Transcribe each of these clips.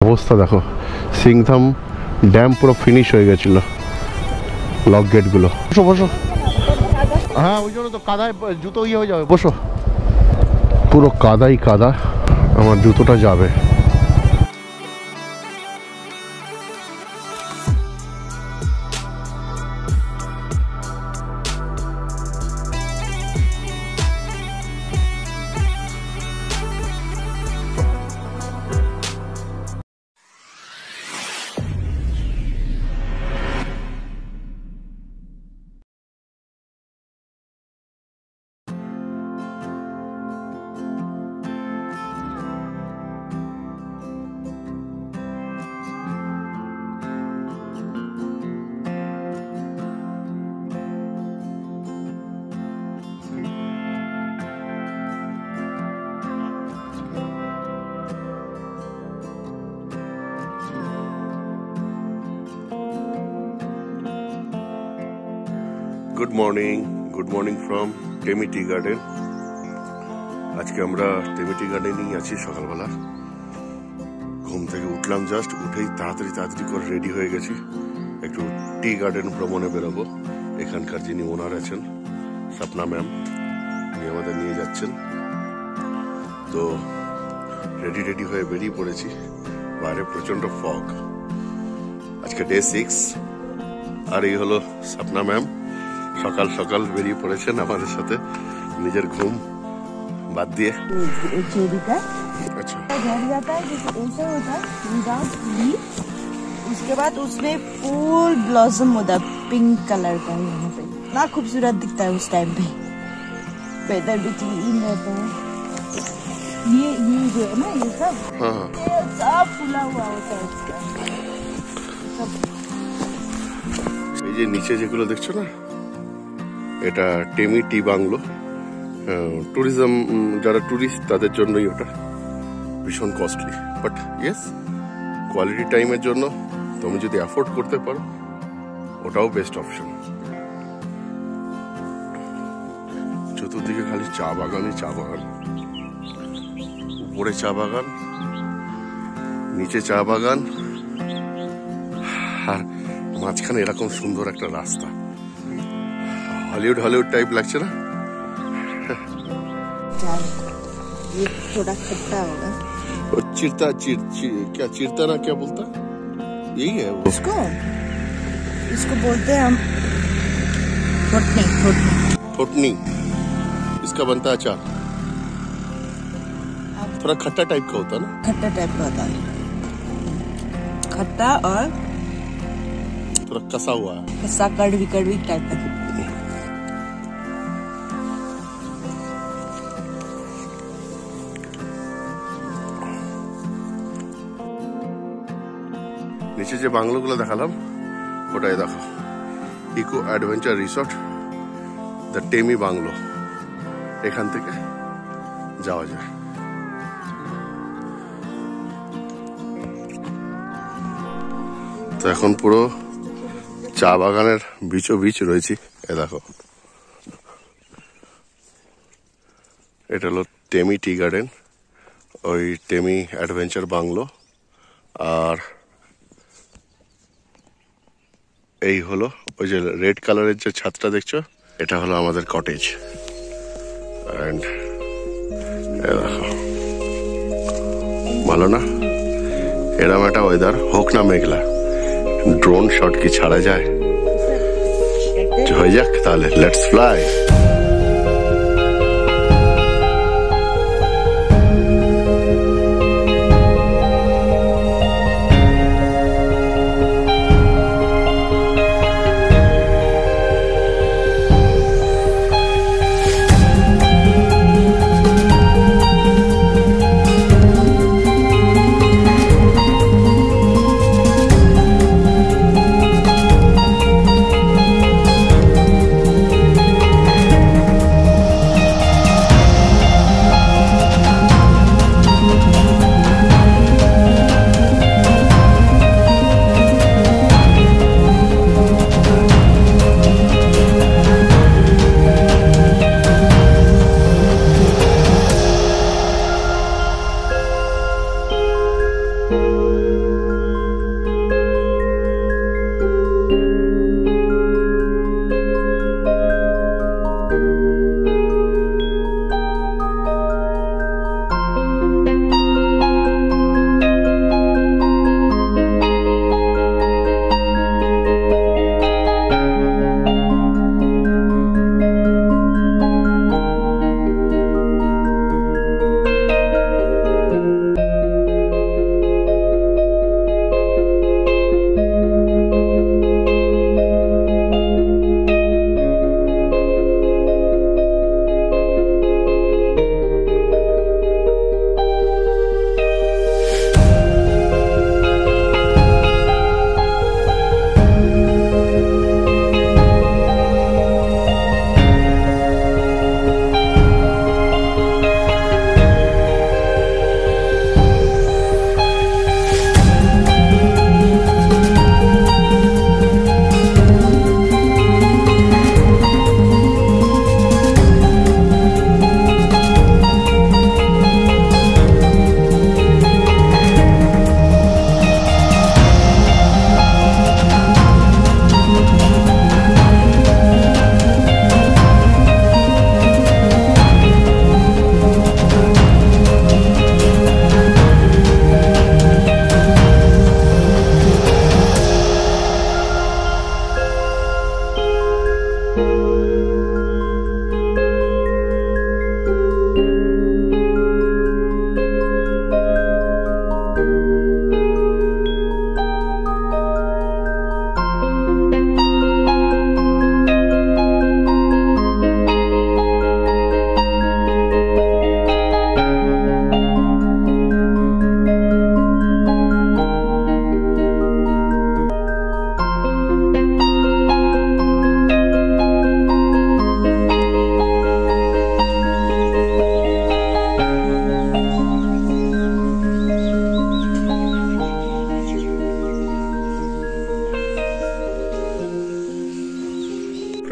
অবস্থা দেখো, সিংথাম ড্যাম পুরো ফিনিশ হয়ে গেছিল, লক গেটগুলো। বসো বসো, হ্যাঁ ওই জন্য তো কাদায় জুতো ইয়ে হয়ে যাবে, বসো। পুরো কাদাই কাদা, আমার জুতোটা যাবে। Good morning from Tammy tea garden. আজকে আমরা টেমি টি গার্ডেনেই আছি। সকালবেলা ঘুম থেকে উঠলাম, জাস্ট উঠেই তাড়াতাড়ি করে রেডি হয়ে গেছি, একটু টি গার্ডেন ভ্রমণে বেরোবো। এখানকার যিনি ওনার আছেন, স্বপ্না ম্যাম, উনি আমাদের নিয়ে যাচ্ছেন। তো রেডি হয়ে বেরিয়ে পড়েছি। বাইরে প্রচন্ড ফগ। আজকে ডে 6, আর এই হলো স্বপ্না ম্যাম। সকাল সকাল বেরিয়ে পড়েছেন আমাদের সাথে, নিজের ঘুম বাদ দিয়ে। अच्छा घर जाता है जैसे ऐसा होता है विदाउट लीफ, उसके बाद उसमें फुल ब्लॉसम होता है पिंक कलर का। यहाँ पे इतना खूबसूरत दिखता है उस टाइम पे, वेदर भी क्लीन रहता है। ये जो है ना, ये सब सब फूला हुआ होता है इसका सब। এই যে নিচে যেগুলো দেখছো না, এটা টেমি টি বাংলো। ট্যুরিজম, যারা ট্যুরিস্ট তাদের জন্যই ওটা ভীষণ কস্টলি, বাট ইয়েস, কোয়ালিটি টাইমের জন্য তুমি যদি অ্যাফোর্ড করতে পারো, ওটাও বেস্ট অপশন। চতুর্দিকে খালি চা বাগানই চা বাগান, উপরে চা বাগান, নিচে চা বাগান, আর মাঝখানে এরকম সুন্দর একটা রাস্তা। हॉलीवुड टाइप लगता है ना। ये थोड़ा खट्टा होगा। चिरता ना क्या बोलता, यही है वो। इसको बोलते हैं हम ठोटनी। इसका बनता है अचार। थोड़ा खट्टा टाइप का होता है ना। खट्टा टाइप का होता है, खट्टा और थोड़ा कसा हुआ है, कसा कड़वी टाइप का। নিচে যে বাংলোগুলো দেখালাম, ওটাই দেখো, ইকো অ্যাডভেঞ্চার রিসর্ট, দ্য টেমি বাংলো। এখান থেকে যাওয়া যায়। তো এখন পুরো চা বাগানের বিচ রয়েছি। এ দেখো, এটা হলো টেমি টি গার্ডেন, ওই টেমি অ্যাডভেঞ্চার বাংলো। আর এই হলো ওই যে রেড কালারের যে ছাদটা দেখছো, এটা হলো আমাদের কটেজ। এন্ড দেখো, ভালো না? এরম একটা ওয়েদার হোক না মেঘলা, ড্রোন শট কি ছাড়া যায়? হয়ে যাক তাহলে, লেটস ফ্লাই।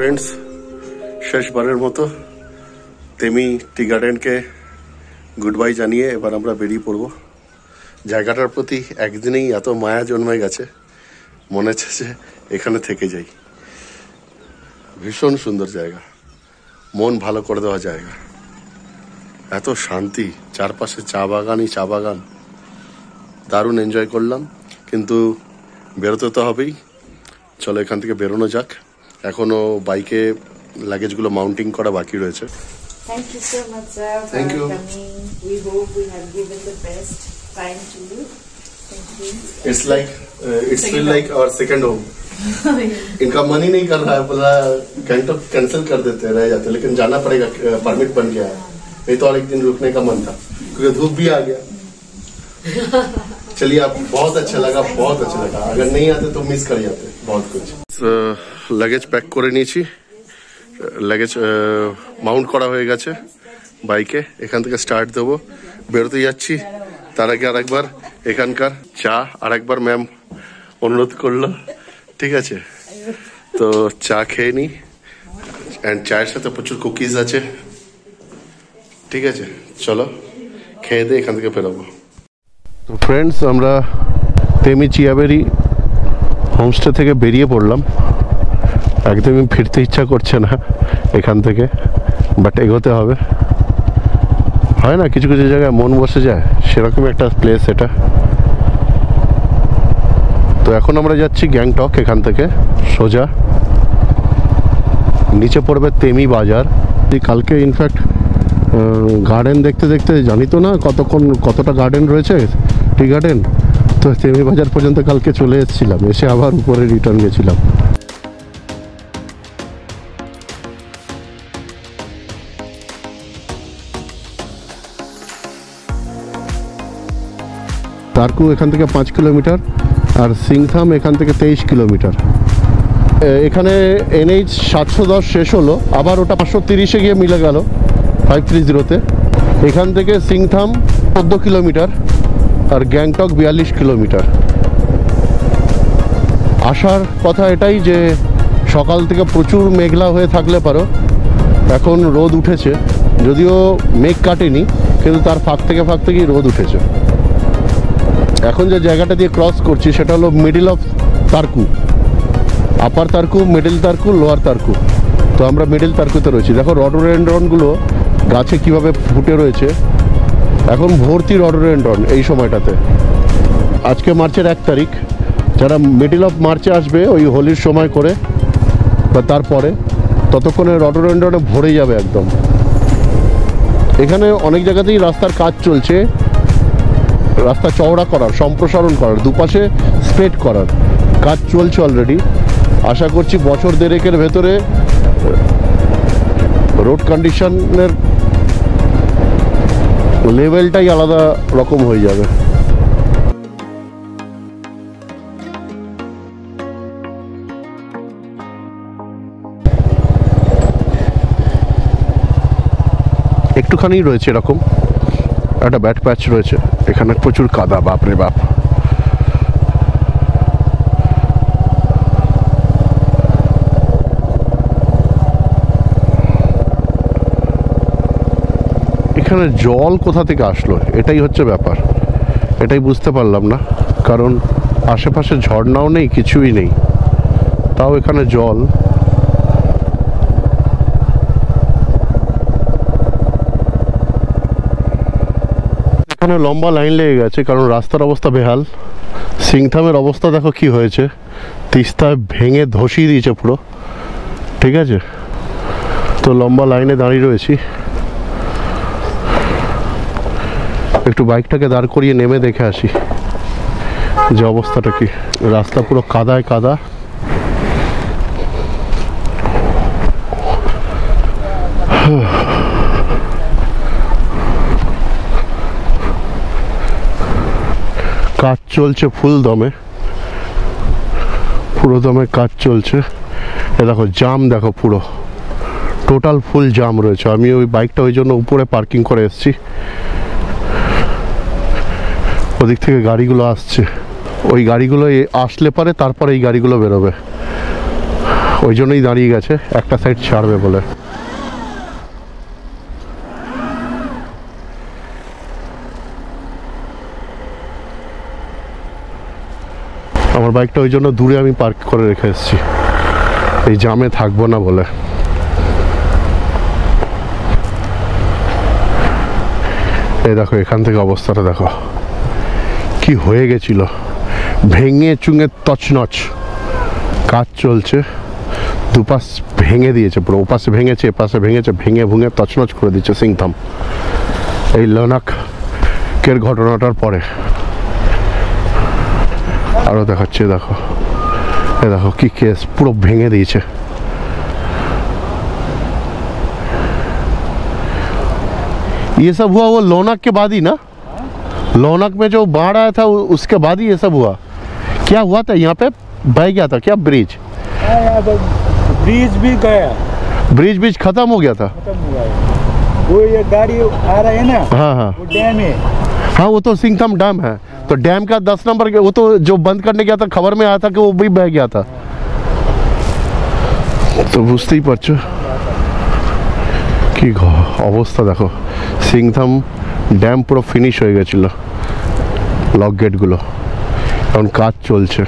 ফ্রেন্ডস, শেষবারের মতো তেমি টি গার্ডেনকে গুড বাই জানিয়ে এবার আমরা বেরিয়ে পড়ব। জায়গাটার প্রতি একদিনেই এত মায়া জন্মে গেছে, মনে হচ্ছে যে এখানে থেকে যাই। ভীষণ সুন্দর জায়গা, মন ভালো করে দেওয়া জায়গা, এত শান্তি, চারপাশে চা বাগানই চা বাগান, দারুণ এনজয় করলাম। কিন্তু বেরোতে তো হবেই, চলো এখান থেকে বেরোনো যাক। এখনো বাইকে লাগেজগুলো মাউন্টিং করা বাকি রয়েছে। Thank you so much, sir, for Thank you. coming. We hope we have given the best time to you. Thank you. It's like it's feel like our second home. इनका मन ही नहीं कर रहा है, बोला गैंगटॉक कैंसिल कर देते रह जाते, लेकिन जाना पड़ेगा, परमिट बन गया है। नहीं तो और एक दिन रुकने का मन था, क्योंकि धूप भी आ गया। चलिए, आप बहुत अच्छा लगा, बहुत अच्छा लगा। अगर नहीं आते तो मिस कर जाते बहुत कुछ। लगेज पैक করে নিয়েছি, লাগেজ মাউন্ট করা হয়ে গেছে বাইকে। এখান থেকে স্টার্ট দেবো, বেরোতে যাচ্ছি। তার আগে আরেকবার এখানকার চা আরেকবার ম্যাম অনুরোধ করলো, ঠিক আছে? তো চা খেয়ে নিই, অ্যান্ড চায়ের সাথে প্রচুর কুকিজ আছে, ঠিক আছে? চলো খেয়ে দিয়ে এখান থেকে বেরোবো। তো ফ্রেন্ডস, আমরা তেমি চিয়াবেরি হোমস্টে থেকে বেরিয়ে পড়লাম। একদমই ফিরতে ইচ্ছা করছে না এখান থেকে, বাট এগোতে হবে। হয় না, কিছু কিছু জায়গায় মন বসে যায়, সেরকম একটা প্লেস এটা। তো এখন আমরা যাচ্ছি গ্যাংটক, এখান থেকে সোজা নিচে পড়বে তেমি বাজার। কালকে ইনফ্যাক্ট গার্ডেন দেখতে দেখতে জানি তো না কতটা গার্ডেন রয়েছে, টি গার্ডেন। তো তেমি বাজার পর্যন্ত কালকে চলে এসেছিলাম, এসে আবার উপরে রিটার্ন গেছিলাম। তারকু এখান থেকে 5 কিলোমিটার, আর সিংথাম এখান থেকে 23 কিলোমিটার। এখানে NH 710 শেষ হলো, আবার ওটা 530-এ গিয়ে মিলে গেল 530-তে। এখান থেকে সিংথাম 14 কিলোমিটার আর গ্যাংটক 42 কিলোমিটার। আসার কথা এটাই যে সকাল থেকে প্রচুর মেঘলা হয়ে থাকলে পারো, এখন রোদ উঠেছে, যদিও মেঘ কাটেনি, কিন্তু তার ফাঁক থেকেই রোদ উঠেছে। এখন যে জায়গাটা দিয়ে ক্রস করছি সেটা হলো মিডল অফ তারকু, আপার তারকু, মিডল তারকু, লোয়ার তারকু। তো আমরা মিডল তারকুতে রয়েছি। দেখো রডোডেনড্রনগুলো গাছে কিভাবে ফুটে রয়েছে, এখন ভর্তি রডোডেনড্রন এই সময়টাতে। আজকে মার্চের 1 তারিখ, যারা মিডল অফ মার্চে আসবে ওই হোলির সময় করে বা তারপরে, ততক্ষণে রডোডেনড্রনে ভরে যাবে একদম। এখানে অনেক জায়গাতেই রাস্তার কাজ চলছে, রাস্তা চওড়া করার, সম্প্রসারণ করার, দুপাশে স্প্রেড করার কাজ চলছে অলরেডি। আশা করছি বছর দেড়েকের ভেতরে রোড কন্ডিশনের লেভেলটাই আলাদা রকম হয়ে যাবে। একটুখানি রয়েছে এরকম একটা ব্যাট প্যাচ রয়েছে, এখানে প্রচুর কাদা, বাপরে বাপ। এখানে জল কোথা থেকে আসলো, এটাই হচ্ছে ব্যাপার, এটাই বুঝতে পারলাম না। কারণ আশেপাশে ঝর্ণাও নেই, কিছুই নেই, তাও এখানে জল। এখানে লম্বা লাইন লেগে গেছে, কারণ রাস্তার অবস্থা বেহাল। সিংথামের অবস্থা দেখো কি হয়েছে, তিস্তা ভেঙে ধসিয়ে দিয়েছে পুরো, ঠিক আছে? তো লম্বা লাইনে দাঁড়িয়ে রয়েছি, একটু বাইকটাকে দাঁড় করিয়ে নেমে দেখে আসি যে অবস্থাটা কি। রাস্তা পুরো কাদায় কাদা, কাজ চলছে ফুল দমে, পুরো দমে কাজ চলছে। এ দেখো জাম, দেখো পুরো টোটাল ফুল জাম রয়েছে। আমি ওই বাইকটা ওই জন্য উপরে পার্কিং করে এসেছি, ওদিক থেকে গাড়িগুলো আসছে, ওই গাড়িগুলো আসলে পারে তারপরে এই গাড়িগুলো বেরোবে। ওই জন্যই দাঁড়িয়ে গেছে, একটা সাইড ছাড়বে বলে। আমার বাইকটা ওই জন্য দূরে আমি পার্ক করে রেখে এসেছি, এই জামে থাকবো না বলে। এই দেখো এখান থেকে অবস্থাটা দেখো কি হয়ে গেছিল, ভেঙে চুঙে তছনছ। কাজ চলছে, দুপাশ ভেঙে দিয়েছে পুরো, ওপাশে ভেঙেছে এপাশে ভেঙেছে, ভেঙে ভুঙে তছনছ করে দিচ্ছে সিংথাম এই লাদাখের ঘটনাটার পরে। আরো দেখাচ্ছে, দেখো এ দেখো কি কেস, পুরো ভেঙে দিয়েছে। ये सब हुआ वो लोनाक के बाद ही ना, लोनाक में जो बाढ़ आया था उसके बाद ही ये सब हुआ। क्या हुआ था यहाँ पे, बह गया था क्या ब्रिज? ब्रिज भी गया, ब्रिज खत्म हो गया था। खत्म हुआ है। वो ये गाड़ी आ रहा है ना, हाँ हाँ वो डैम है। हाँ, वो तो सिंगथम डैम है, तो डैम का 10 नंबर के वो तो जो बंद करने गया था, खबर में आया था कि वो भी बह गया था। तो বুঝতেই পারছো কি অবস্থা। দেখো সিংথাম ড্যাম পুরো ফিনিশ হয়ে গেছিল, লক গেটগুলো এখন কাজ চলছে।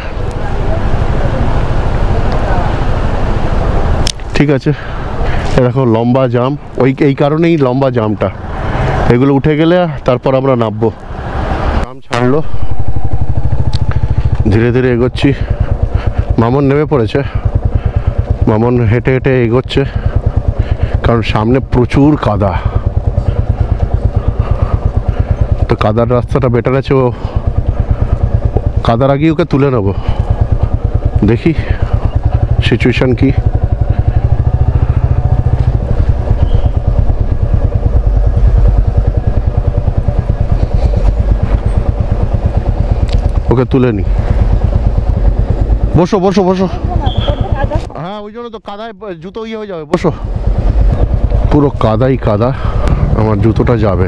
ঠিক আছে, দেখো লম্বা জাম, এই কারণেই লম্বা জামটা। এগুলো উঠে গেলে তারপর আমরা নামবো। জাম ছাড়লো, ধীরে ধীরে এগোচ্ছি। মামন নেমে পড়েছে, মামন হেঁটে হেঁটে এগোচ্ছে, কারণ সামনে প্রচুর কাদা। তো কাদার রাস্তাটা বেটার আছে, ও কাদার আগেই ওকে তুলে নেব। দেখি সিচুয়েশন কি। ওকে তুলে নি, বসো বসো বসো। হ্যাঁ ওই জন্য তো কাদায় জুতো ইয়ে হয়ে যাবে, বসো। পুরো কাদাই কাদা, আমার জুতোটা যাবে।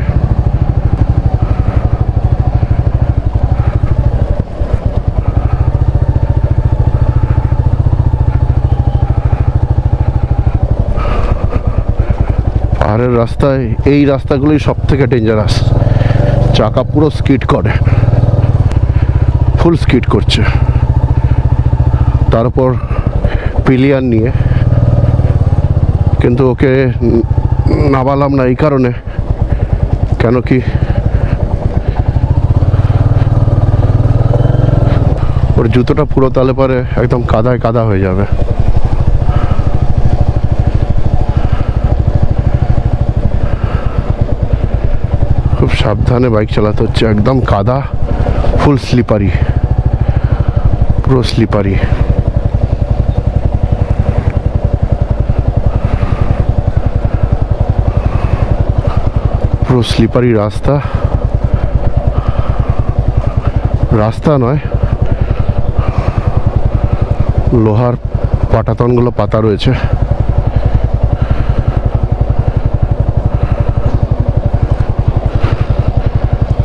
পাহাড়ের রাস্তায় এই রাস্তাগুলোই সব থেকে ডেঞ্জারাস, চাকা পুরো স্কিড করে, ফুল স্কিড করছে। তারপর পিলিয়ার নিয়ে, কিন্তু ওকে নামালাম না এই কারণে, কেন কি ওর জুতোটা পুরো তালে পারে একদম কাদায় কাদা হয়ে যাবে। খুব সাবধানে বাইক চালাতে হচ্ছে, একদম কাদা, ফুল স্লিপারি, পুরো স্লিপারি। পুরো স্লিপারি রাস্তা, রাস্তা নয়, লোহার পাটাতনগুলো পাতা রয়েছে।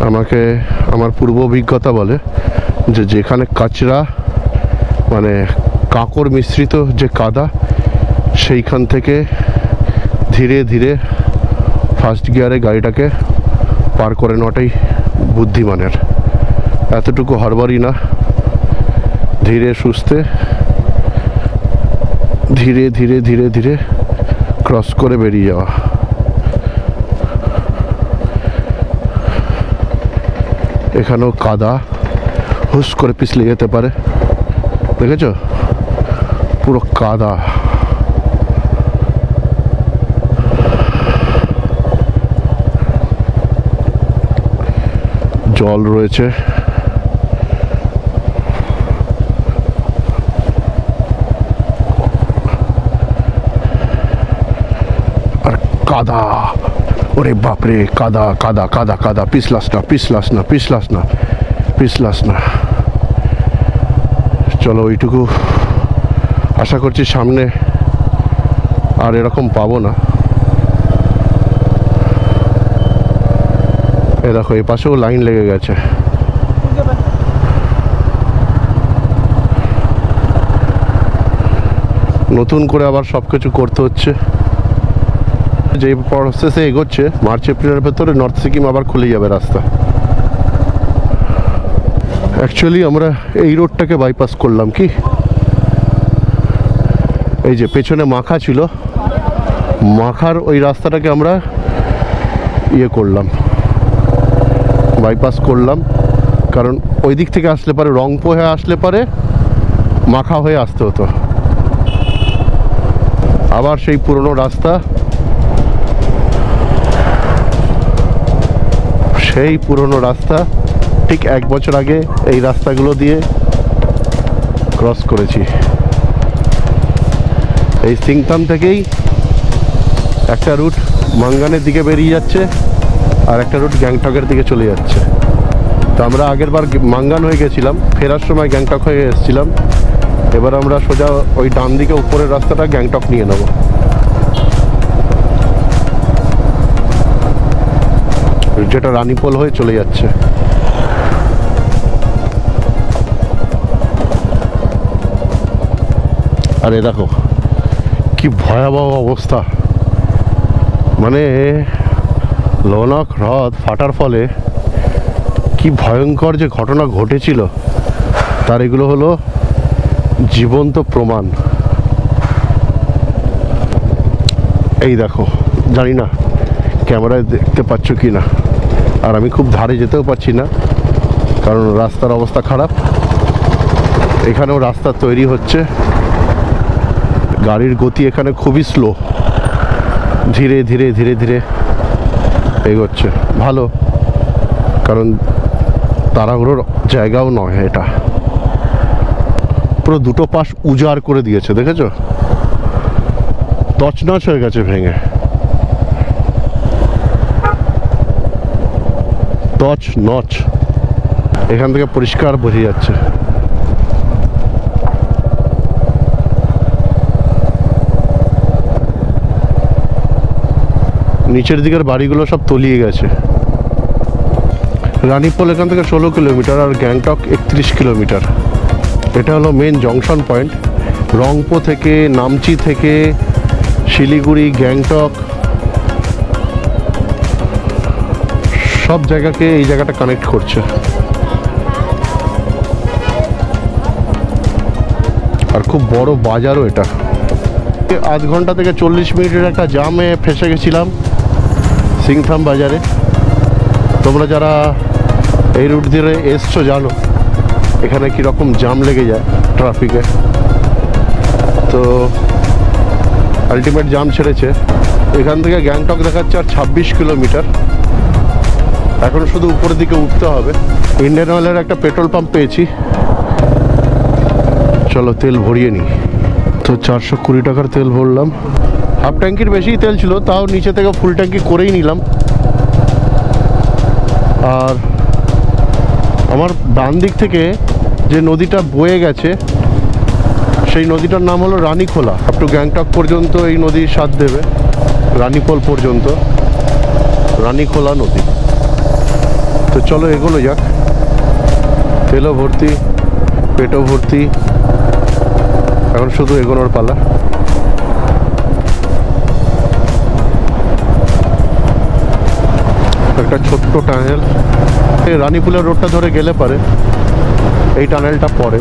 আমাকে আমার পূর্ব অভিজ্ঞতা বলে যে যেখানে কাচরা মানে কাঁকড় মিশ্রিত যে কাদা, সেইখান থেকে ধীরে ধীরে ফার্স্ট গিয়ারে গাড়িটাকে পার করে নেওয়াটাই বুদ্ধিমানের। এতটুকু হড়বড়ি না, ধীরে সুস্থে ধীরে ধীরে ধীরে ধীরে ক্রস করে বেরিয়ে যাওয়া। এখানেও কাদা, হুস করে পিছলে যেতে পারে, দেখেছো পুরো কাদা। জল রয়েছে, আর কাদা, ওরে বাপরে কাদা কাদা কাদা কাদা, পিছলাস না পিছলাস না পিছলাস না পিছলাস না। চলো ওইটুকু আশা করছি সামনে আর এরকম পাবো না। এই দেখো এই পাশেও লাইন লেগে গেছে। নতুন করে আবার সব কিছু করতে হচ্ছে। যে প্রসেসে এগোচ্ছে, মার্চ এপ্রিলের ভেতরে নর্থ সিকিম আবার খুলে যাবে রাস্তা। অ্যাকচুয়ালি আমরা এই রোডটাকে বাইপাস করলাম কি, এই যে পেছনে মাখা ছিল, মাখার ওই রাস্তাটাকে আমরা ইয়ে করলাম, বাইপাস করলাম। কারণ ওই দিক থেকে আসলে পারে, রংপো হয়ে আসলে পারে মাখা হয়ে আসতে হতো। আবার সেই পুরনো রাস্তা, সেই পুরনো রাস্তা, ঠিক 1 বছর আগে এই রাস্তাগুলো দিয়ে ক্রস করেছি। এই সিংতাম থেকেই একটা রুট মাঙ্গানের দিকে বেরিয়ে যাচ্ছে, আর একটা রুট গ্যাংটকের দিকে চলে যাচ্ছে। তো আমরা আগের বার মাঙ্গান হয়ে গেছিলাম, ফেরার সময় গ্যাংটক হয়ে এসেছিলাম। এবার আমরা সোজা ওই ডান দিকে উপরের রাস্তাটা গ্যাংটক নিয়ে নেব। যেটা রানীপোল হয়ে চলে যাচ্ছে। আর এ দেখো কি ভয়াবহ অবস্থা, মানে লোনাক হ্রদ ফাটার ফলে কি ভয়ঙ্কর যে ঘটনা ঘটেছিল তার এগুলো হলো জীবন্ত প্রমাণ। এই দেখো, জানি না ক্যামেরায় দেখতে পাচ্ছ কি না, আর আমি খুব ধারে যেতেও পারছি না কারণ রাস্তার অবস্থা খারাপ। এখানেও রাস্তা তৈরি হচ্ছে, গাড়ির গতি এখানে খুবই স্লো, ধীরে ধীরে ধীরে ধীরে এগোচ্ছে। ভালো, কারণ তাড়াহুড়োর জায়গাও নয় এটা। পুরো দুটো পাশ উজাড় করে দিয়েছে, দেখেছো? তছনছ হয়ে গেছে ভেঙে, তছনছ। এখান থেকে পরিষ্কার বোঝা যাচ্ছে। নিচের দিকের বাড়িগুলো সব তলিয়ে গেছে। রানীপোল এখান থেকে 16 কিলোমিটার আর গ্যাংটক 31 কিলোমিটার। এটা হলো মেন জংশন পয়েন্ট। রংপো থেকে, নামচি থেকে, শিলিগুড়ি, গ্যাংটক সব জায়গাকে এই জায়গাটা কানেক্ট করছে। আর খুব বড় বাজারও এটা। আধ ঘন্টা থেকে 40 মিনিটের একটা জামে ফেসে গেছিলাম সিংথাম বাজারে। তোমরা যারা এই রুট দিয়ে এসছো জানো এখানে কীরকম জাম লেগে যায় ট্রাফিকে। তো আলটিমেট জাম ছেড়েছে। এখান থেকে গ্যাংটক দেখাচ্ছে আর 26 কিলোমিটার। এখন শুধু উপরের দিকে উঠতে হবে। ইন্ডিয়ান অয়েলের একটা পেট্রোল পাম্প পেয়েছি, চলো তেল ভরিয়ে নিই। তো 420 টাকার তেল ভরলাম। হাফ ট্যাঙ্কির বেশিই তেল ছিল, তাও নিচে থেকে ফুল ট্যাঙ্কি করেই নিলাম। আর আমার ডান দিক থেকে যে নদীটা বয়ে গেছে সেই নদীটার নাম হলো রানীখোলা। আপ টু গ্যাংটক পর্যন্ত এই নদীর স্বাদ দেবে, রানীপোল পর্যন্ত রানীখোলা নদী। তো চলো এগোলো যাক। তেলও ভর্তি, পেটও ভর্তি, এখন শুধু এগোনোর পালা। একটা ছোট্ট টানেল, এই রানীপুলের রোডটা ধরে গেলে পারে এই টানেলটা পড়ে।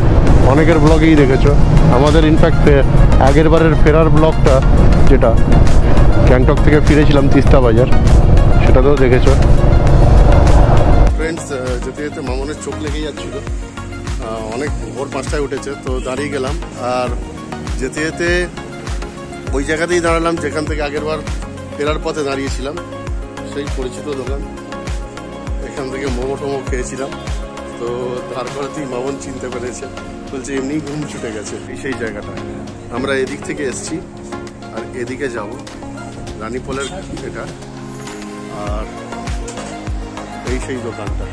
অনেকের ব্লগেই দেখেছো। আমাদের ইনফ্যাক্ট আগের বারের ফেরার ব্লগটা, যেটা গ্যাংটক থেকে ফিরেছিলাম তিস্তা বাজার, সেটাতেও দেখেছো। ফ্রেন্ডস, যেতে যেতে মামনের চোখ লেগে যাচ্ছিল। অনেক ভোর 5টায় উঠেছে, তো দাঁড়িয়ে গেলাম। আর যেতে যেতে ওই জায়গাতেই দাঁড়ালাম যেখান থেকে আগেরবার ফেরার পথে দাঁড়িয়েছিলাম, সেই পরিচিত দোকান। এখান থেকে মোমো টোমো খেয়েছিলাম। তো তারপরেতেই মামন চিনতে পেরেছে, বলছে এমনি ঘুম ছুটে গেছে। সেই জায়গাটা আমরা এদিক থেকে এসছি আর এদিকে যাব, রানীপোলের এটা। আর এই সেই দোকানটা।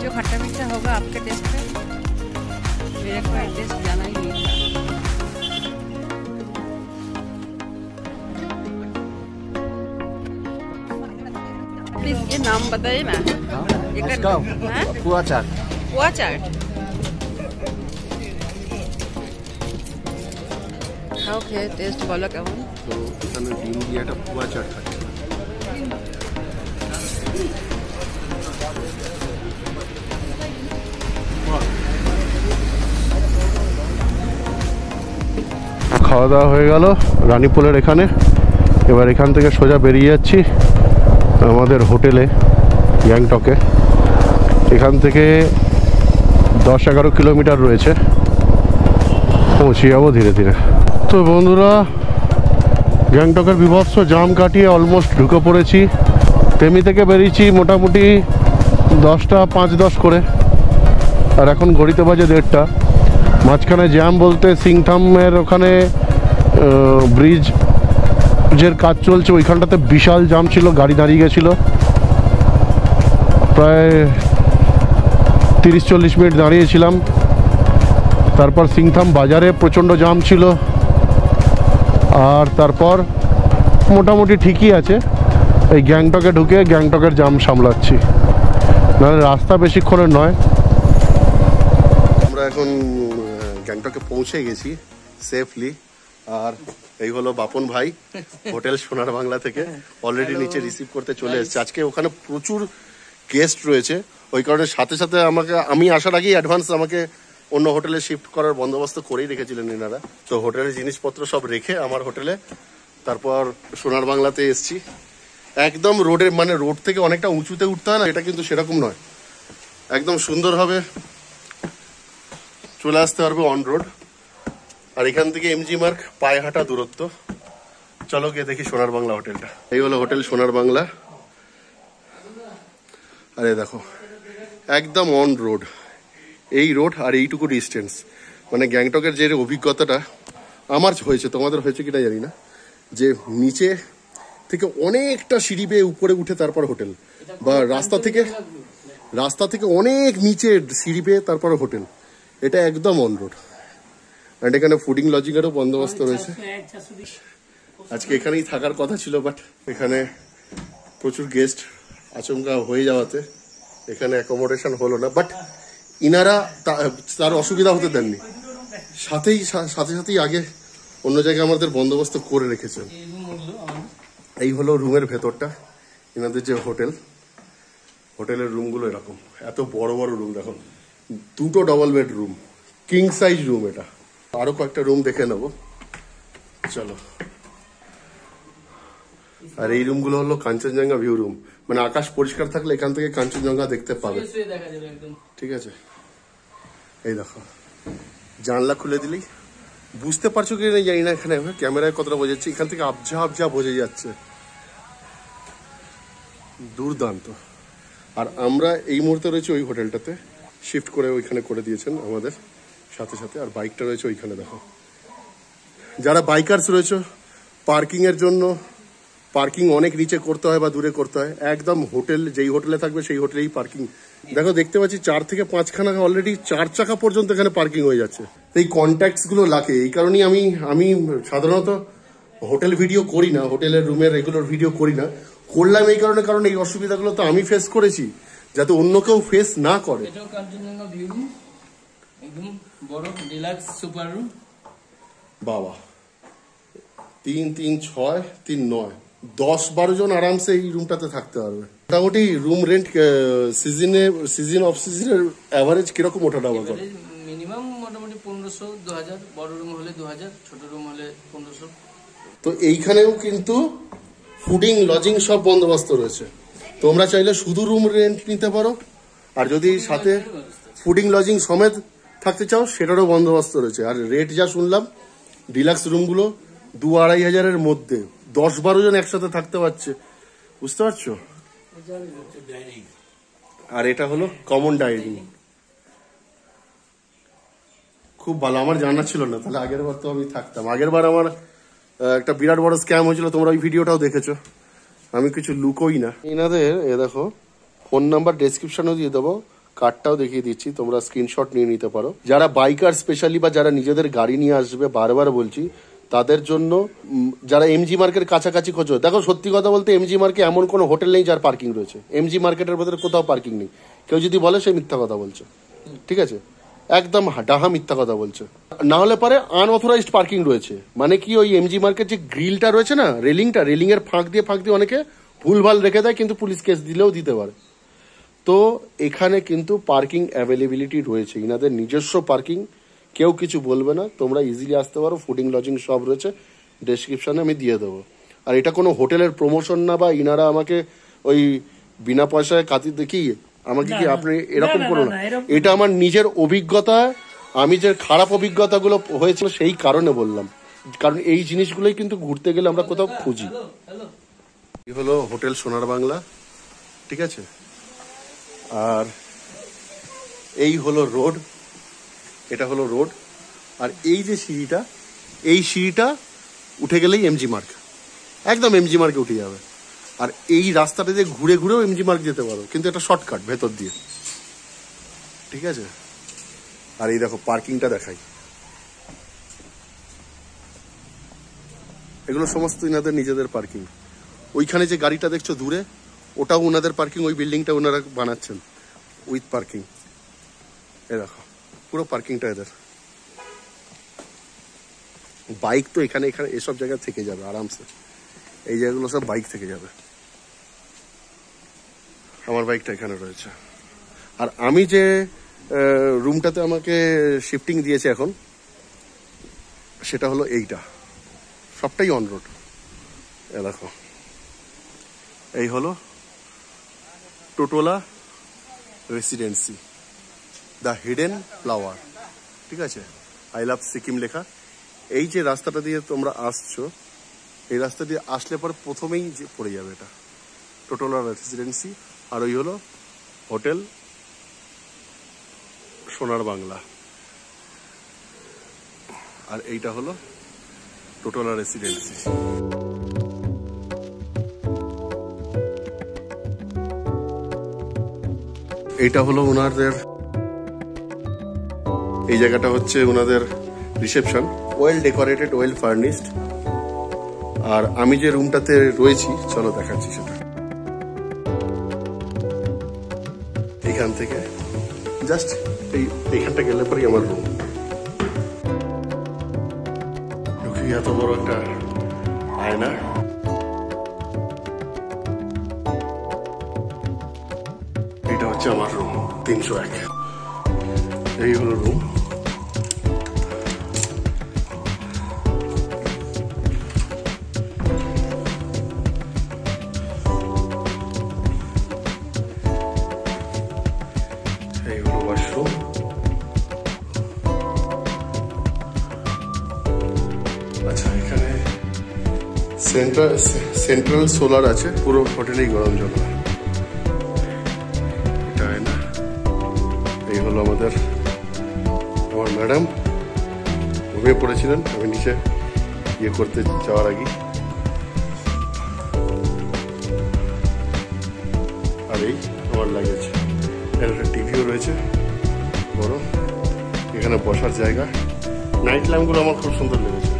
जो खट्टा मीठा होगा आपके टेस्ट पे, मेरे को टेस्ट जाना ही नहीं था। ये नाम बताइए ना। ये इसका पुआ चाट। पुआ चाट। ओके, टेस्ट বলো কেমন? তো এখানে ডিম দিয়ে একটা পুয়া চাট খাচ্ছি। খাওয়া দাওয়া হয়ে গেল রানীপুলের এখানে। এবার এখান থেকে সোজা বেরিয়ে যাচ্ছি আমাদের হোটেলে গ্যাংটকে। এখান থেকে 10-11 কিলোমিটার রয়েছে, পৌঁছে যাবো ধীরে ধীরে। তো বন্ধুরা, গ্যাংটকের বিভৎস জাম কাটিয়ে অলমোস্ট ঢুকে পড়েছি। তেমি থেকে বেরিয়েছি মোটামুটি 10টা 5-10 করে, আর এখন ঘড়িতে বাজে 1:30টা। মাঝখানে জ্যাম বলতে সিংথামের ওখানে ব্রিজের কাজ চলছে, ওইখানটাতে বিশাল জাম ছিল, গাড়ি দাঁড়িয়ে গেছিলো। প্রায় 30-40 মিনিট দাঁড়িয়েছিলাম। তারপর সিংথাম বাজারে প্রচণ্ড জাম ছিল, আর তারপর মোটামুটি ঠিকই আছে। এই গ্যাংটকে ঢুকে গ্যাংটকের জাম সামলাচ্ছি, নাহলে রাস্তা বেশিক্ষণের নয়। আমরা এখন গ্যাংটকে পৌঁছে গেছি সেফলি। আর এই হলো বাপন ভাই, হোটেল সোনার বাংলা থেকে অলরেডি নিচে রিসিভ করতে চলে এসেছে। আজকে ওখানে প্রচুর গেস্ট রয়েছে, ওই কারণে সাথে সাথে আমি আসার আগেই অ্যাডভান্স আমাকে অন্য হোটেলে শিফট করার বন্দোবস্ত করেই রেখেছিলেন এনারা। তো হোটেলের জিনিসপত্র সব রেখে আমার হোটেলে তারপর সোনার বাংলাতে এসছি। একদম রোডের মানে রোড থেকে অনেকটা উঁচুতে উঠতে হয় না, এটা কিন্তু সেরকম নয়, একদম সুন্দরভাবে চলে আসতে পারবে অন রোড। আর এখান থেকে এমজি মার্গ পায়ে হাঁটা দূরত্ব। চলো গিয়ে দেখি সোনার বাংলা হোটেলটা। এই হলো হোটেল সোনার বাংলা। আরে দেখো, একদম অন রোড, এই রোড আর এইটুকু ডিস্টেন্স। মানে গ্যাংটকের যে অভিজ্ঞতাটা আমার হয়েছে, তোমাদের হয়েছে কিনা জানি না, যে নিচে থেকে অনেকটা সিঁড়ি বেয়ে উপরে উঠে তারপর হোটেল, বা রাস্তা থেকে অনেক নিচে সিঁড়ি বেয়ে তারপর হোটেল। এটা একদম অন রোড। অ্যান্ড এখানে ফুডিং লজিং এরও বন্দোবস্ত রয়েছে। আজকে এখানেই থাকার কথা ছিল, বাট এখানে প্রচুর গেস্ট আচমকা হয়ে যাওয়াতে এখানে অ্যাকোমোডেশন হলো না। বাট ইনারা তার অসুবিধা হতে দেননি, সাথে সাথেই আগে অন্য জায়গায় আমাদের বন্দোবস্ত করে রেখেছেন। এই হলো রুমের ভেতরটা, এনাদের যে হোটেলের রুমগুলো এরকম, এত বড় বড় রুম। দেখো, 2টো double bed room, king size room. এটা আরো কয়েকটা রুম দেখে নেবো, চলো। আর এই রুমগুলো হলো কাঞ্চনজঙ্ঘা ভিউ রুম, মানে আকাশ পরিষ্কার থাকলে এখান থেকে কাঞ্চনজঙ্ঘা দেখতে পাবে। ঠিক আছে, এই দেখো, জানলা খুলে দিলেই বুঝতে পারছো কি জানি না, এখানে ক্যামেরায় কতটা বোঝাচ্ছে, এখান থেকে আবঝা বোঝা যাচ্ছে, দুর্দান্ত। আর আমরা এই মুহূর্তে রয়েছে ওই হোটেলটাতে, শিফট করে ওইখানে করে দিয়েছেন আমাদের সাথে সাথে। আর বাইকটা রয়েছে ওইখানে। দেখো, যারা বাইকার্স রয়েছে, পার্কিং এর জন্য পার্কিং অনেক নিচে করতে হয় বা দূরে করতে হয়। একদম হোটেল, যেই হোটেলে থাকবে সেই হোটেলেই পার্কিং। দেখো, দেখতে পাচ্ছি 4 থেকে 5 খানা অলরেডি 4 চাকা পর্যন্ত এখানে পার্কিং হয়ে যাচ্ছে। এই কন্ট্যাক্টস গুলো লাগে। এই কারণেই আমি সাধারণত হোটেল ভিডিও করি না, হোটেলের রুমের রেগুলার ভিডিও করি না। করলাম এই কারণে, কারণ এই অসুবিধাগুলো তো আমি ফেস করেছি, যাতে অন্য কেউ ফেস না করে। এটাও কাঞ্চনজঙ্ঘা ভিউ রুম, একদম বড় ডিলাক্স সুপার রুম। বাবা, 3, 3, 6, 3, 9, 10-12 জন আরামসে এই রুমটাতে থাকতে পারবে। মোটামুটি রুম রেন্ট সিজন অফ সিজনের অ্যাভারেজ কিরকম ওঠানামা করে? মিনিমাম মোটামুটি 1500, 2000, বড় রুম হলে 2000, ছোট রুম হলে 1500। তো এইখানেও কিন্তু ফুডিং লজিং সব বন্দোবস্ত রয়েছে। তোমরা চাইলে শুধু রুম রেন্ট নিতে পারো, আর যদি সাথে ফুডিং লজিং সমেত থাকতে চাও সেটারও বন্দোবস্ত রয়েছে। আর রেট যা শুনলাম, ডিলাক্স রুমগুলো 2-2.5 হাজারের মধ্যে 10-12 জন একসাথে থাকতে পারছে, বুঝতে পারছো? আর এটা হলো কমন ডাইনিং, খুব ভালো। আমার জানা ছিল না, তাহলে আগের বার তো আমি থাকতাম। আগের বার আমার একটা বিরাট বড় স্ক্যাম হয়েছিল, তোমরা ওই ভিডিওটাও দেখেছো। আমি কিছু লুকোই না। এনাদের দেখো, ফোন নাম্বার ডেসক্রিপশনেও দিয়ে দেবো, কার্ডটাও দেখিয়ে দিচ্ছি, তোমরা স্ক্রিনশট নিয়ে নিতে পারো। যারা বাইকার স্পেশালি, বা যারা নিজেদের গাড়ি নিয়ে আসবে, বারবার বলছি, তাদের জন্য যারা এমজি মার্কের কাছাকাছি খোঁজো, দেখো সত্যি কথা বলতে এমজি মার্কে এমন কোনো হোটেল নেই যার পার্কিং রয়েছে। এমজি মার্কেটের ভেতরে কোথাও পার্কিং নেই। কেউ যদি বলে সে মিথ্যা কথা বলছে, ঠিক আছে, একদম ডাহা মিথ্যা কথা বলছে। না হলে পরে আনঅথরাইজড পার্কিং রয়েছে, মানে কি ওই এমজি মার্কেট যে গ্রিলটা রয়েছে না, রেলিং এর ফাঁক দিয়ে অনেকে ভুলভাল রেখে দেয়, কিন্তু পুলিশ কেস দিলেও দিতে পারে। তো এখানে কিন্তু পার্কিং অ্যাভেলেবিলিটি রয়েছে, ইনাদের নিজস্ব পার্কিং, কেউ কিছু বলবে না, তোমরা ইজিলি আসতে পারো। ফুডিং লজিং সব রয়েছে, ডেসক্রিপশনে আমি দিয়ে দেবো। আর এটা কোনো হোটেলের প্রমোশন না, বা ইনারা আমাকে ওই বিনা পয়সায় কাতি দেখি আমাকে কি আপনি এরকম করো না। এটা আমার নিজের অভিজ্ঞতা, আমি যে খারাপ অভিজ্ঞতাগুলো হয়েছিল সেই কারণে বললাম, কারণ এই জিনিসগুলোই কিন্তু ঘুরতে গেলে আমরা কোথাও খুঁজি। এই হলো হোটেল সোনার বাংলা, ঠিক আছে। আর এই হলো রোড, এটা হলো রোড। আর এই যে সিঁড়িটা, এই সিঁড়িটা উঠে গেলেই এমজি মার্ক, একদম এমজি মার্কে উঠে যাবে। আর এই রাস্তাটা দিয়ে ঘুরে ঘুরেও এমজি মার্ক যেতে পারো, কিন্তু এটা শর্টকাট ভেতর দিয়ে, ঠিক আছে। আর এই দেখো পার্কিংটা দেখাই, এগুলো সমস্ত ইনাদের নিজেদের পার্কিং। ওইখানে যে গাড়িটা দেখছো দূরে, ওটাও ওনাদের পার্কিং, ওই বিল্ডিংটা ওনারা বানাচ্ছেন উইথ পার্কিং। এ দেখো পুরো পার্কিংটা এদের। বাইক তো এখানে এসব জায়গায় থেকে যাবে আরামসে, এই জায়গাগুলো সব বাইক থেকে যাবে। আমার বাইকটা এখানে রয়েছে। আর আমি যে রুমটাতে আমাকে শিফটিং দিয়েছে এখন, সেটা হলো এইটা, সবটাই অন রোড। এ দেখো এই হলো টোটোলা রেসিডেন্সি, দ্য হিডেন ফ্লাওয়ার, ঠিক আছে, আই লাভ সিকিম লেখা। এই যে রাস্তাটা দিয়ে তোমরা আসছো, এই রাস্তা দিয়ে আসলে পরে প্রথমেই যে পড়ে যাবে এটা টোটোলা রেসিডেন্সি। আর ওই হলো হোটেল সোনার বাংলা, আর এইটা হলো টোটোলা রেসিডেন্সি। এইটা হলো ওনাদের, এই জায়গাটা হচ্ছে ওনাদের reception, well decorated, well furnished. আর আমি যে রুমটাতে রয়েছি, চলো দেখাচ্ছি সেটা। এইখান থেকে জাস্ট এইখানটা গেলে পরেই আমার রুম। এত বড় একটা আয়না, এটা হচ্ছে আমার রুম 301। এই হলো রুম। এই হলো ওয়াশরুম। আচ্ছা, এখানে সেন্ট্রাল সোলার আছে, পুরো হোটেলেই গরম জল হয়। এটা না, এই হলো আমার ম্যাডাম, ঘুমিয়ে পড়েছিলেন আমি নিচে ইয়ে করতে যাওয়ার আগে। আর এই আমার লাগেজ, একটা টিভিও রয়েছে বড়, এখানে বসার জায়গা। নাইট ল্যাম্পগুলো আমার খুব সুন্দর লেগেছে।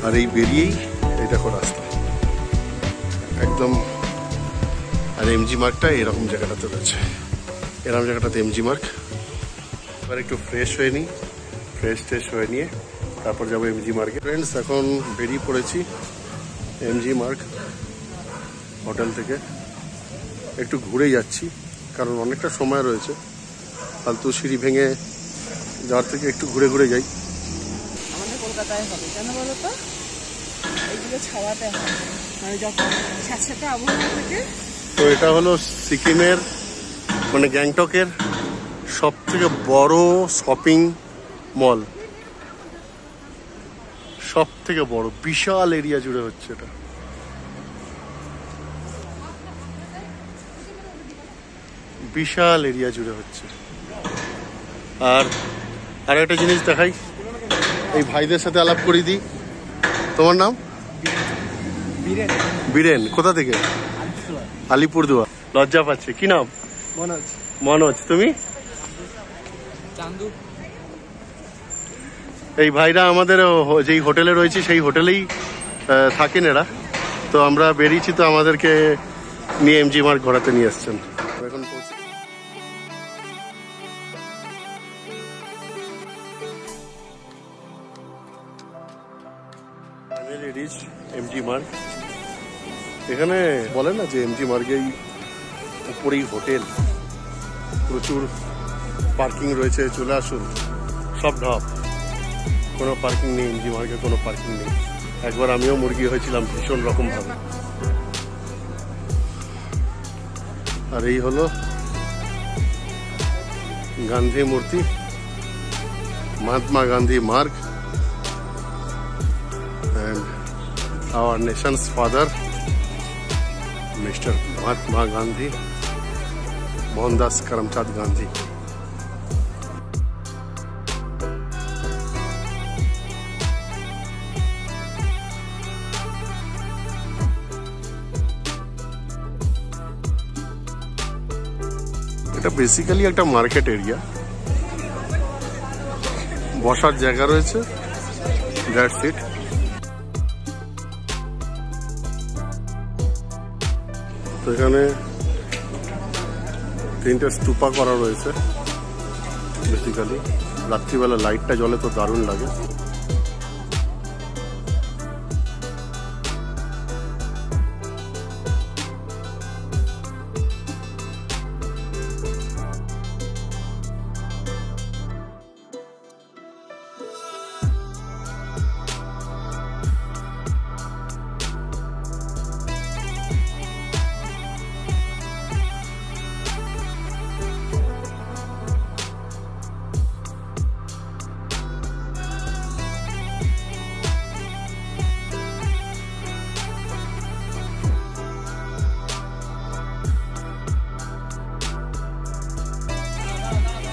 আর এই বেরিয়েই এই দেখো রাস্তা একদম। আর এমজি মার্কটা এরকম জায়গাটাতে রয়েছে, এরকম জায়গাটাতে এমজি মার্ক। এবার একটু ফ্রেশ হয়ে নিই, ফ্রেশ হয়ে নিয়ে তারপর যাবো এমজি মার্কে। ফ্রেন্ডস, এখন বেরিয়ে পড়েছি এমজি মার্ক হোটেল থেকে। একটু ঘুরে যাচ্ছি, কারণ অনেকটা সময় রয়েছে, ফালতু সিঁড়ি ভেঙে যাওয়ার থেকে একটু ঘুরে ঘুরে যাই। আমাদের কলকাতায় হবে কেন বলো তো, এইগুলো ছাওয়াতে হয়, মানে যখন স্যাঁতস্যাঁতে আবহাওয়া থাকে। তো এটা হলো সিকিমের, মানে গ্যাংটকের সব থেকে বড় শপিং মল, সব থেকে বড়, বিশাল এরিয়া জুড়ে হচ্ছে এটা। বিশাল এরিয়া জুড়ে হচ্ছে। আর একটা জিনিস দেখাই, এই ভাইদের সাথে আলাপ করিয়ে দিই। তোমার নাম? বীরেন। কোথা থেকে? আলিপুরদুয়ার। লজ্জা পাচ্ছে। কি নাম? মনোজ। তুমি? এই ভাইরা আমাদের যেই হোটেলে রয়েছে সেই হোটেলেই থাকেন এরা। তো আমরা বেরিয়েছি, তো আমাদেরকে নিয়ে এমজি মার্গ ঘোরাতে নিয়ে এসছেন। এখন পৌঁছে এমজি মার্গ। এখানে বলে না যে এমজি মার্গেই উপরেই হোটেল, প্রচুর পার্কিং রয়েছে, চলে আসুন। সব ঢপ, কোনো পার্কিং নেই এমজি মার্গে, কোনো পার্কিং নেই। একবার আমিও মুরগি হয়েছিলাম ভীষণ রকম ভাবে। আর এই হলো গান্ধী মূর্তি, মহাত্মা গান্ধী মার্গ, and our nation's father, Mr. Mahatma Gandhi, Mohandas Karamchand Gandhi. এটা বেসিক্যালি একটা মার্কেট এরিয়া, বসার জায়গা রয়েছে, দ্যাটস ইট। তো এখানে 3টে স্তূপা করা রয়েছে। বেসিক্যালি রাত্রিবেলা লাইটটা জ্বলে তো দারুণ লাগে।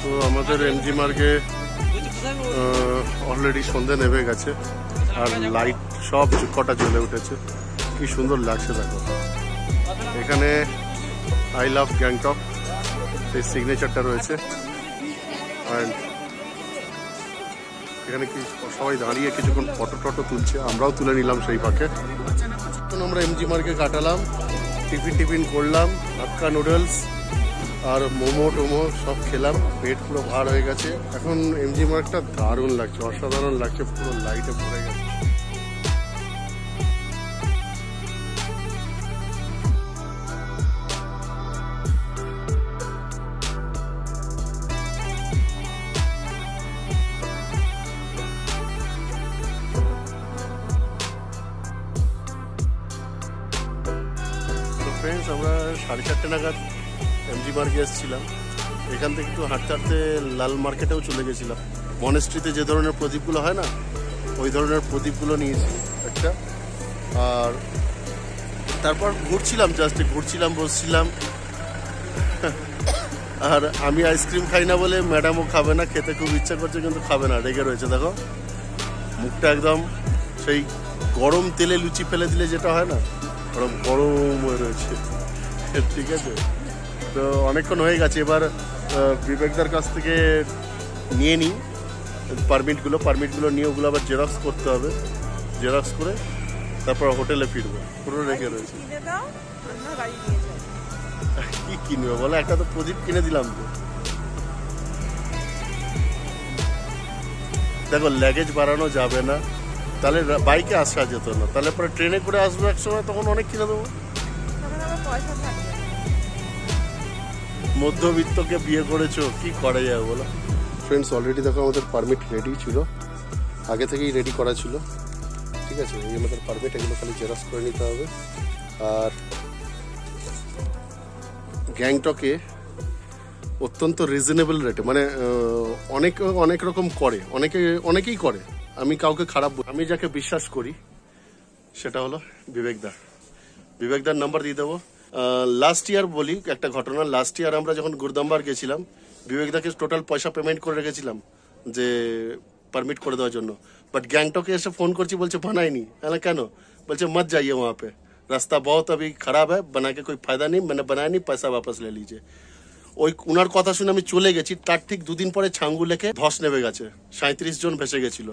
তো আমাদের এমজি মার্গে অলরেডি সন্ধে নেমে গেছে, আর লাইট সব কটা জ্বলে উঠেছে। কি সুন্দর লাগছে দেখো। এখানে আই লাভ গ্যাংটক এই সিগনেচারটা রয়েছে। অ্যান্ড এখানে কি সবাই দাঁড়িয়ে কিছুক্ষণ ফটো টটো তুলছে, আমরাও তুলে নিলাম সেই ফাঁকে। এখন আমরা এমজি মার্গে কাটালাম, টিফিন করলাম, হাক্কা নুডলস আর মোমো টোমো সব খেলাম, পেট পুরো ভার হয়ে গেছে। এখন এমজি মার্গটা দারুণ লাগছে, অসাধারণ লাগছে, পুরো লাইটে ভরে গেছে। তো ফ্রেন্ডস, আমরা 4:30 নাগাদ এমজি মার্গে এসেছিলাম। এখান থেকে একটু হাঁটতে হাঁটতে লাল মার্কেটেও চলে গেছিলাম। মনেস্ট্রিতে যে ধরনের প্রদীপগুলো হয় না, ওই ধরনের প্রদীপগুলো নিয়েছি একটা। আর তারপর ঘুরছিলাম, বসছিলাম। আর আমি আইসক্রিম খাই না বলে ম্যাডামও খাবে না, খেতে খুব ইচ্ছা করছে কিন্তু খাবে না, রেগে রয়েছে। দেখো মুখটা একদম সেই গরম তেলে লুচি ফেলে দিলে যেটা হয় না, ওরকম গরম হয়ে রয়েছে। ঠিক আছে, তো অনেকক্ষণ হয়ে গেছে। এবার বিবেকদার কাছ থেকে নিয়ে নিই পারমিটগুলো নিয়ে ওগুলো আবার জেরক্স করতে হবে। জেরক্স করে তারপর হোটেলে ফিরবো। পুরো রেখে রয়েছে। কি কিনবে বলো, একটা তো প্রদীপ কিনে দিলাম তো। দেখো ল্যাগেজ বাড়ানো যাবে না, তাহলে বাইকে আসা যেত না, তাহলে পরে ট্রেনে করে আসবো একসময়, তখন অনেক কিনে দেবো। মধ্যবিত্তকে বিয়ে করেছো, কি করা যায় বলো। ফ্রেন্ডস, অলরেডি দেখো আমাদের পারমিট রেডি ছিল, আগে থেকেই রেডি করা ছিল। ঠিক আছে, এই আমাদের পারমিট, এগুলো খালি জেরক্স করে নিতে হবে। আর গ্যাংটকে অত্যন্ত রিজনেবল রেটে, মানে অনেক রকম করে, অনেকেই করে। আমি কাউকে খারাপ, আমি যাকে বিশ্বাস করি সেটা হলো বিবেকদার নাম্বার দিয়ে দেবো। লাস্ট ইয়ার বলি একটা ঘটনা। লাস্ট ইয়ার আমরা যখন গুরদাম্বার গেছিলাম, বিবেকদাকে টোটাল পয়সা পেমেন্ট করে রেখেছিলাম যে পারমিট করে দেওয়ার জন্য। বাট গ্যাংটকে এসে ফোন করছি, বলছে বানাইনি। কেন? বলছে मत जाइए वहाँ पे, रास्ता बहुत अभी खराब है, बना के कोई फायदा नहीं, मैंने बनाया नहीं, पैसा वापस ले लीजिए। ওই উনার কথা শুনে আমি চলে গেছি, তার ঠিক 2 দিন পরে ছাঙ্গু লেকে ধস নেমে গেছে, 37 জন ভেসে গেছিল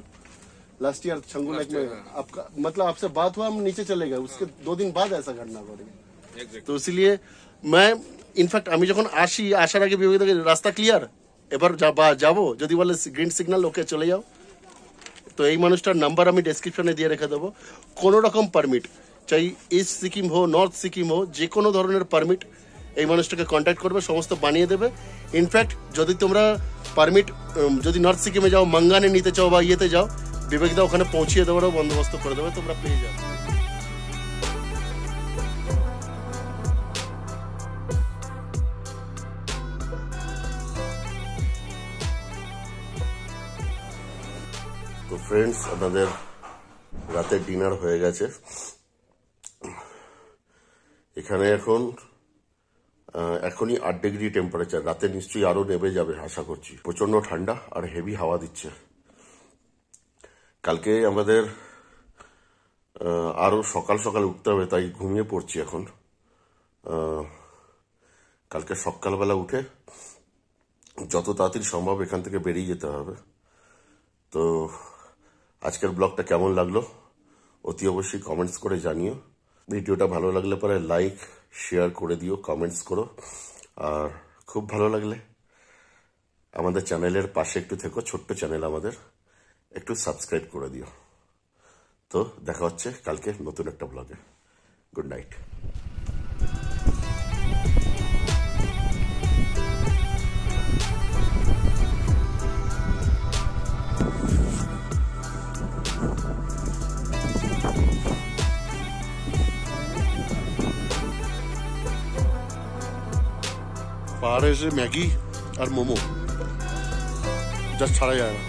लास्ट ईयर छंगू लेक में। आपका मतलब आपसे बात हुआ, हम नीचे चले गए, उसके 2 दिन बाद ऐसा घटना घटी। तो इसलिए मैं इनफैक्ट আমি যখন আসি, আসার আগে বিবেক থেকে রাস্তা ক্লিয়ার, এবার যাবো, যদি বলে গ্রিন সিগন্যাল ওকে চলে যাও। তো এই মানুষটার নাম্বার আমি ডেসক্রিপশনে দিয়ে রেখে দেবো। কোনো রকম পারমিট, চাই ইস্ট সিকিম হো নর্থ সিকিম হো, যে কোনো ধরনের পারমিট এই মানুষটাকে কন্ট্যাক্ট করবে, সমস্ত বানিয়ে দেবে। ইনফ্যাক্ট যদি তোমরা পারমিট যদি নর্থ সিকিমে যাও, মাঙ্গানে নিতে চাও বা ইয়েতে যাও, বিবেকদা ওখানে পৌঁছিয়ে দেওয়ারও বন্দোবস্ত করে দেবে, তোমরা পেয়ে যাবে। তো ফ্রেন্ডস, আমাদের রাতের ডিনার হয়ে গেছে। এখানে এখনই 8 ডিগ্রি টেম্পারেচার, রাতে নিশ্চয়ই আরো নেমে যাবে আশা করছি। প্রচন্ড ঠান্ডা আর হেভি হাওয়া দিচ্ছে। কালকে আমাদের আরো সকাল সকাল উঠতে হবে, তাই ঘুমিয়ে পড়ছি এখন। কালকে সকালবেলা উঠে যত তাড়াতাড়ি সম্ভব এখান থেকে বেরিয়ে যেতে হবে। তো আজকের ব্লগটা কেমন লাগলো অতি অবশ্যই কমেন্টস করে জানিও। ভিডিওটা ভালো লাগলে পরে লাইক শেয়ার করে দিও, কমেন্টস করো। আর খুব ভালো লাগলে আমাদের চ্যানেলের পাশে একটু থেকো, ছোট্ট চ্যানেল আমাদের, একটু সাবস্ক্রাইব করে দিও। তো দেখা হচ্ছে কালকে নতুন একটা ব্লগে। Good night. পাহাড়ে এসে ম্যাগি আর মোমো জাস্ট ছাড়া যায় না।